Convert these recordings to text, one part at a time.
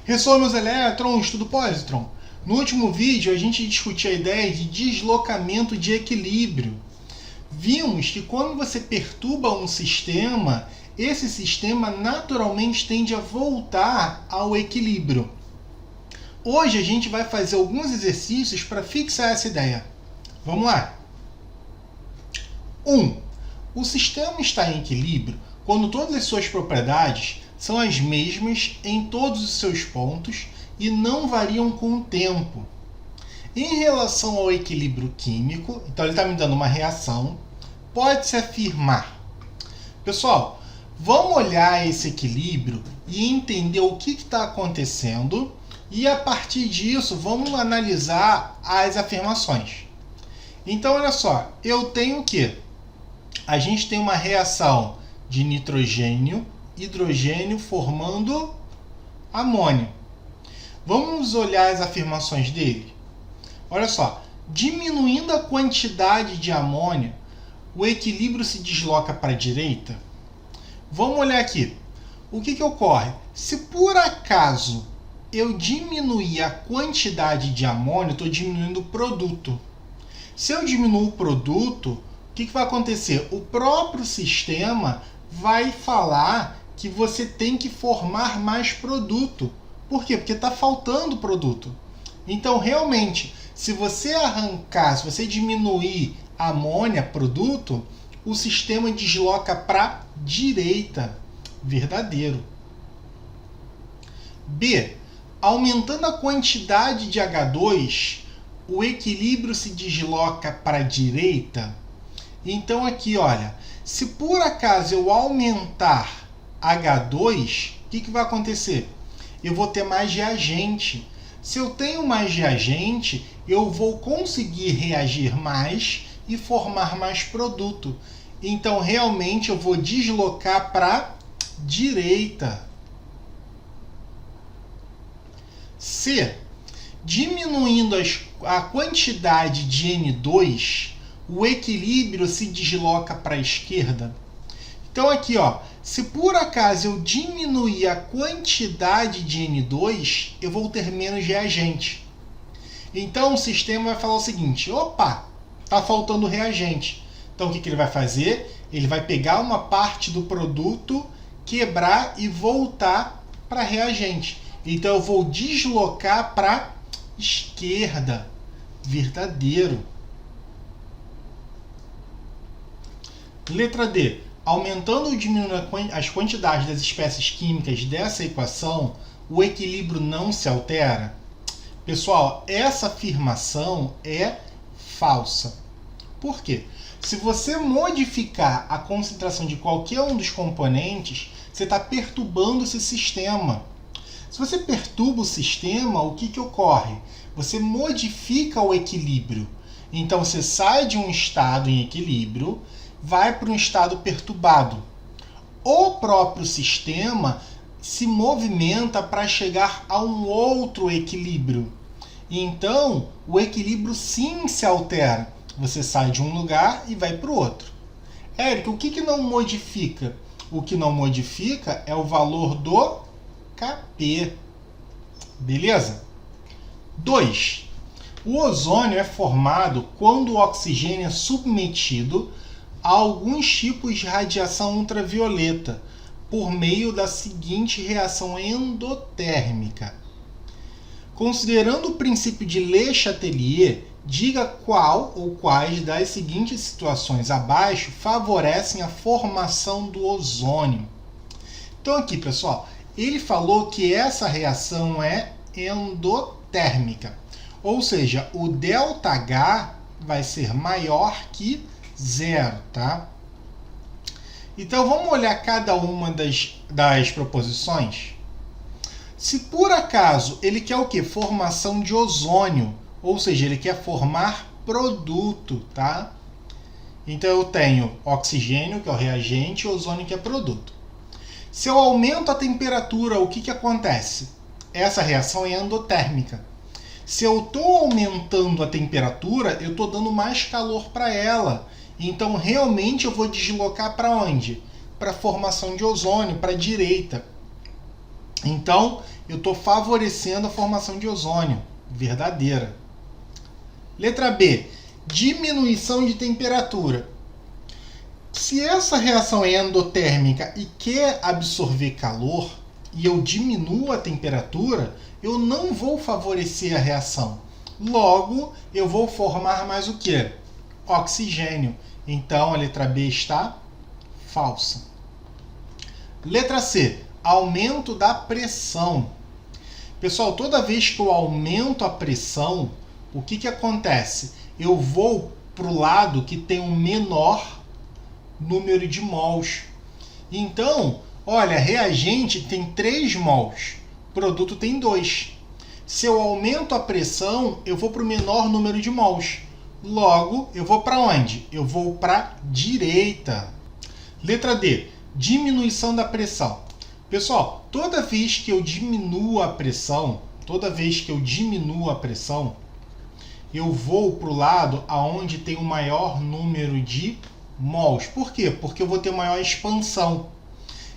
Ressoa meus elétrons, tudo positron? No último vídeo a gente discutiu a ideia de deslocamento de equilíbrio. Vimos que quando você perturba um sistema, esse sistema naturalmente tende a voltar ao equilíbrio. Hoje a gente vai fazer alguns exercícios para fixar essa ideia. Vamos lá? 1. O sistema está em equilíbrio quando todas as suas propriedades são as mesmas em todos os seus pontos e não variam com o tempo. Em relação ao equilíbrio químico, então ele está me dando uma reação, pode-se afirmar. Pessoal, vamos olhar esse equilíbrio e entender o que está acontecendo e a partir disso vamos analisar as afirmações. Então olha só, eu tenho o quê? A gente tem uma reação de nitrogênio, hidrogênio formando amônio. Vamos olhar as afirmações dele. Olha só, diminuindo a quantidade de amônio, o equilíbrio se desloca para a direita. Vamos olhar aqui. O que ocorre? Se por acaso eu diminuir a quantidade de amônio, estou diminuindo o produto. Se eu diminuo o produto, o que vai acontecer? O próprio sistema vai falar que você tem que formar mais produto. Por quê? Porque está faltando produto. Então, realmente, se você arrancar, se você diminuir a amônia, produto, o sistema desloca para a direita. Verdadeiro. B. Aumentando a quantidade de H2, o equilíbrio se desloca para a direita. Então aqui, olha, se por acaso eu aumentar H2, o que vai acontecer? Eu vou ter mais reagente. Se eu tenho mais reagente, eu vou conseguir reagir mais e formar mais produto. Então, realmente, eu vou deslocar para a direita. C. Diminuindo a quantidade de N2, o equilíbrio se desloca para a esquerda. Então aqui, ó, se por acaso eu diminuir a quantidade de N2, eu vou ter menos reagente. Então o sistema vai falar o seguinte, opa, está faltando reagente. Então o que ele vai fazer? Ele vai pegar uma parte do produto, quebrar e voltar para reagente. Então eu vou deslocar para a esquerda. Verdadeiro. Letra D. Aumentando ou diminuindo as quantidades das espécies químicas dessa equação, o equilíbrio não se altera? Pessoal, essa afirmação é falsa. Por quê? Se você modificar a concentração de qualquer um dos componentes, você está perturbando esse sistema. Se você perturba o sistema, o que ocorre? Você modifica o equilíbrio. Então você sai de um estado em equilíbrio, vai para um estado perturbado. O próprio sistema se movimenta para chegar a um outro equilíbrio. Então, o equilíbrio sim se altera. Você sai de um lugar e vai para o outro. Érico, o que não modifica? O que não modifica é o valor do Kp. Beleza? 2. O ozônio é formado quando o oxigênio é submetido a alguns tipos de radiação ultravioleta por meio da seguinte reação endotérmica. Considerando o princípio de Le Chatelier, diga qual ou quais das seguintes situações abaixo favorecem a formação do ozônio. Então aqui, pessoal, ele falou que essa reação é endotérmica, ou seja, o ΔH vai ser maior que 0, tá? Então vamos olhar cada uma das proposições. Se por acaso ele quer o quê? Formação de ozônio, ou seja, ele quer formar produto, tá? Então eu tenho oxigênio, que é o reagente, e ozônio, que é produto. Se eu aumento a temperatura, o que acontece? Essa reação é endotérmica. Se eu estou aumentando a temperatura, eu estou dando mais calor para ela. Então, realmente, eu vou deslocar para onde? Para a formação de ozônio, para a direita. Então, eu estou favorecendo a formação de ozônio. Verdadeira. Letra B. Diminuição de temperatura. Se essa reação é endotérmica e quer absorver calor, e eu diminuo a temperatura, eu não vou favorecer a reação. Logo, eu vou formar mais o quê? Oxigênio. Então, a letra B está falsa. Letra C. Aumento da pressão. Pessoal, toda vez que eu aumento a pressão, o que acontece? Eu vou para o lado que tem um menor número de mols. Então, olha, reagente tem 3 mols, produto tem 2. Se eu aumento a pressão, eu vou para o menor número de mols. Logo, eu vou para onde? Eu vou para a direita. Letra D. Diminuição da pressão. Pessoal, toda vez que eu diminuo a pressão, eu vou para o lado aonde tem o maior número de mols. Por quê? Porque eu vou ter maior expansão.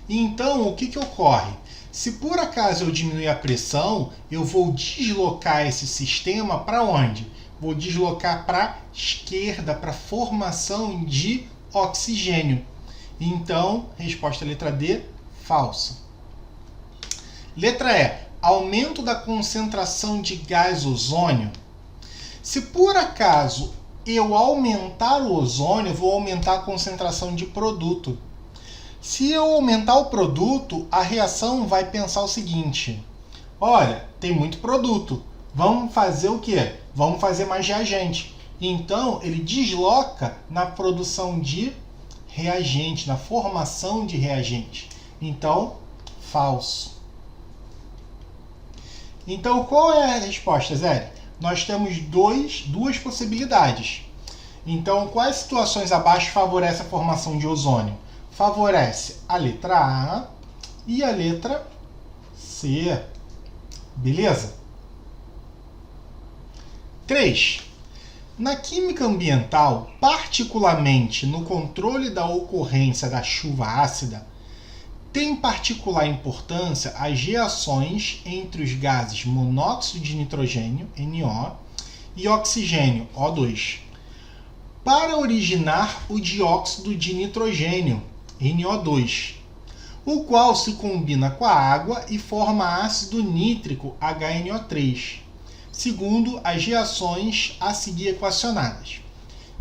Então, o que ocorre? Se por acaso eu diminuir a pressão, eu vou deslocar esse sistema para onde? Vou deslocar para a esquerda, para a formação de oxigênio. Então, resposta letra D, falsa. Letra E. Aumento da concentração de gás ozônio. Se por acaso eu aumentar o ozônio, eu vou aumentar a concentração de produto. Se eu aumentar o produto, a reação vai pensar o seguinte: olha, tem muito produto, vamos fazer o quê? Vamos fazer mais reagente. Então, ele desloca na produção de reagente, na formação de reagente. Então, falso. Então, qual é a resposta, Zé? Nós temos duas possibilidades. Então, quais situações abaixo favorecem a formação de ozônio? Favorece a letra A e a letra C. Beleza? 3. Na química ambiental, particularmente no controle da ocorrência da chuva ácida, tem particular importância as reações entre os gases monóxido de nitrogênio, NO, e oxigênio, O2, para originar o dióxido de nitrogênio, NO2, o qual se combina com a água e forma ácido nítrico, HNO3, segundo as reações a seguir equacionadas.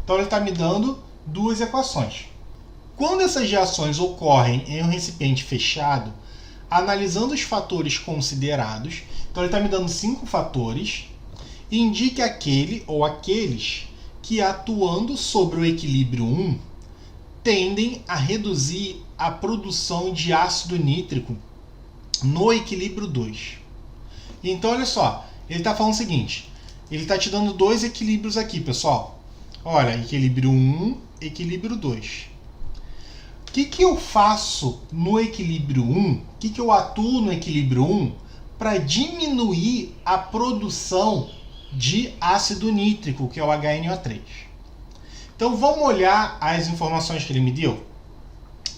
Então ele está me dando duas equações. Quando essas reações ocorrem em um recipiente fechado, analisando os fatores considerados, então ele está me dando 5 fatores, indique aquele ou aqueles que, atuando sobre o equilíbrio 1, tendem a reduzir a produção de ácido nítrico no equilíbrio 2. Então, olha só, ele está falando o seguinte, ele está te dando 2 equilíbrios aqui, pessoal. Olha, equilíbrio 1, equilíbrio 2. O que eu faço no equilíbrio 1? O que eu atuo no equilíbrio 1 para diminuir a produção de ácido nítrico, que é o HNO3? Então vamos olhar as informações que ele me deu?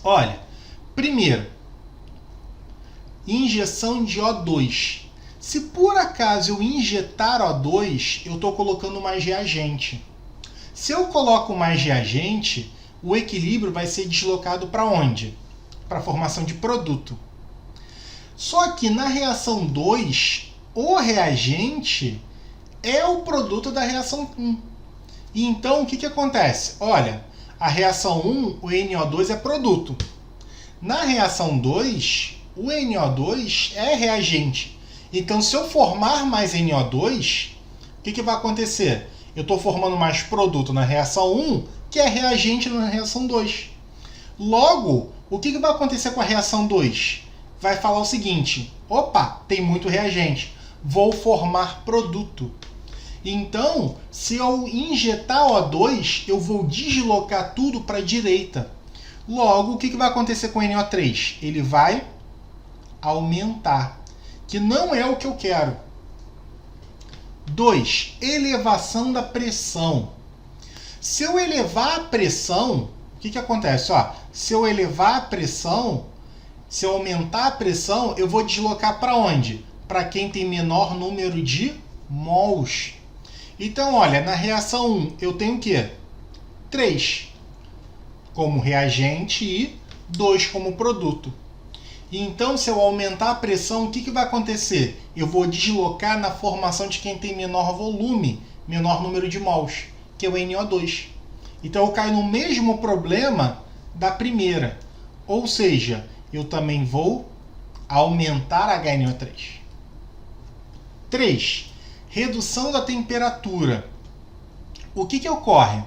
Olha, primeiro, injeção de O2. Se por acaso eu injetar O2, eu estou colocando mais reagente. Se eu coloco mais reagente, o equilíbrio vai ser deslocado para onde? Para a formação de produto. Só que na reação 2, o reagente é o produto da reação 1. E então, o que acontece? Olha, a reação 1, o NO2 é produto. Na reação 2, o NO2 é reagente. Então, se eu formar mais NO2, o que vai acontecer? Eu estou formando mais produto na reação 1, que é reagente na reação 2. Logo, o que vai acontecer com a reação 2? Vai falar o seguinte: opa, tem muito reagente, vou formar produto. Então, se eu injetar O2, eu vou deslocar tudo para a direita. Logo, o que vai acontecer com o NO3? Ele vai aumentar, que não é o que eu quero. 2. Elevação da pressão. Se eu elevar a pressão, o que acontece? Se eu elevar a pressão, Se eu aumentar a pressão, eu vou deslocar para onde? Para quem tem menor número de mols. Então, olha, na reação 1 eu tenho o quê? 3 como reagente e 2 como produto. Então, se eu aumentar a pressão, o que vai acontecer? Eu vou deslocar na formação de quem tem menor volume, menor número de mols, que é o NO2. Então, eu caio no mesmo problema da primeira. Ou seja, eu também vou aumentar a HNO3. 3. Redução da temperatura. O que ocorre?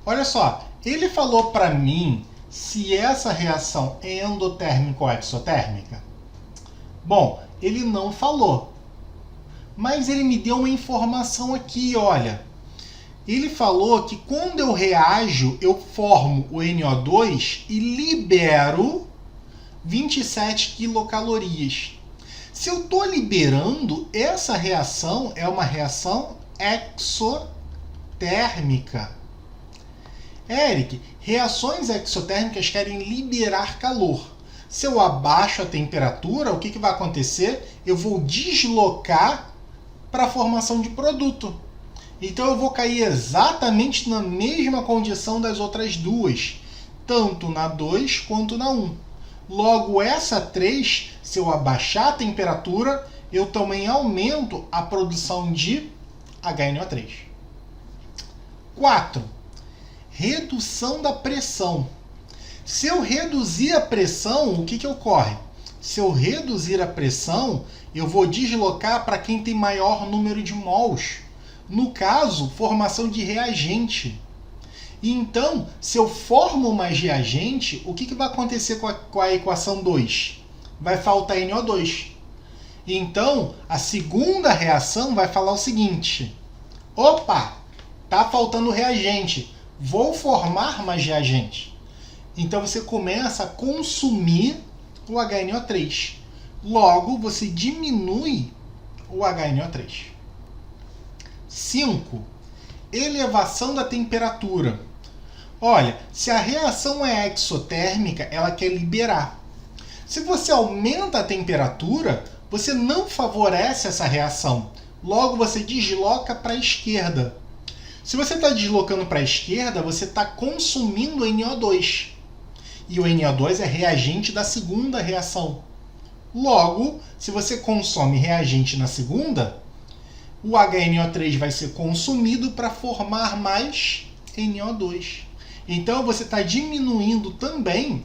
Olha só, ele falou para mim se essa reação é endotérmica ou exotérmica. Bom, ele não falou. Mas ele me deu uma informação aqui, olha. Ele falou que quando eu reajo, eu formo o NO2 e libero 27 quilocalorias. Se eu estou liberando, essa reação é uma reação exotérmica. Eric, reações exotérmicas querem liberar calor. Se eu abaixo a temperatura, o que vai acontecer? Eu vou deslocar para a formação de produto. Então eu vou cair exatamente na mesma condição das outras duas, tanto na 2 quanto na 1. Logo, essa 3, se eu abaixar a temperatura, eu também aumento a produção de HNO3. 4. Redução da pressão. Se eu reduzir a pressão, o que ocorre? Se eu reduzir a pressão, eu vou deslocar para quem tem maior número de mols. No caso, formação de reagente. E então, se eu formo mais reagente, o que vai acontecer com a equação 2? Vai faltar NO2. Então, a segunda reação vai falar o seguinte: opa, tá faltando reagente. Vou formar mais reagente. Então você começa a consumir o HNO3. Logo, você diminui o HNO3. 5. Elevação da temperatura. Olha, se a reação é exotérmica, ela quer liberar. Se você aumenta a temperatura, você não favorece essa reação. Logo, você desloca para a esquerda. Se você está deslocando para a esquerda, você está consumindo NO2. E o NO2 é reagente da segunda reação. Logo, se você consome reagente na segunda, o HNO3 vai ser consumido para formar mais NO2. Então, você está diminuindo também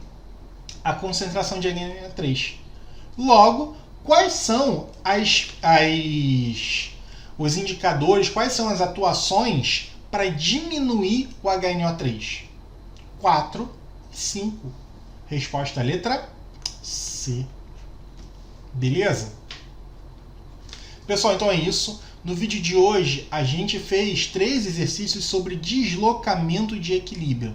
a concentração de HNO3. Logo, quais são os indicadores, quais são as atuações para diminuir o HNO3? 4 e 5. Resposta letra C. Beleza? Pessoal, então é isso. No vídeo de hoje, a gente fez 3 exercícios sobre deslocamento de equilíbrio.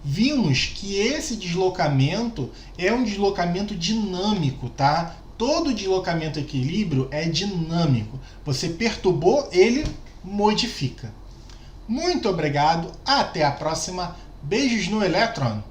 Vimos que esse deslocamento é um deslocamento dinâmico, tá? Todo deslocamento de equilíbrio é dinâmico. Você perturbou, ele modifica. Muito obrigado, até a próxima. Beijos no elétron!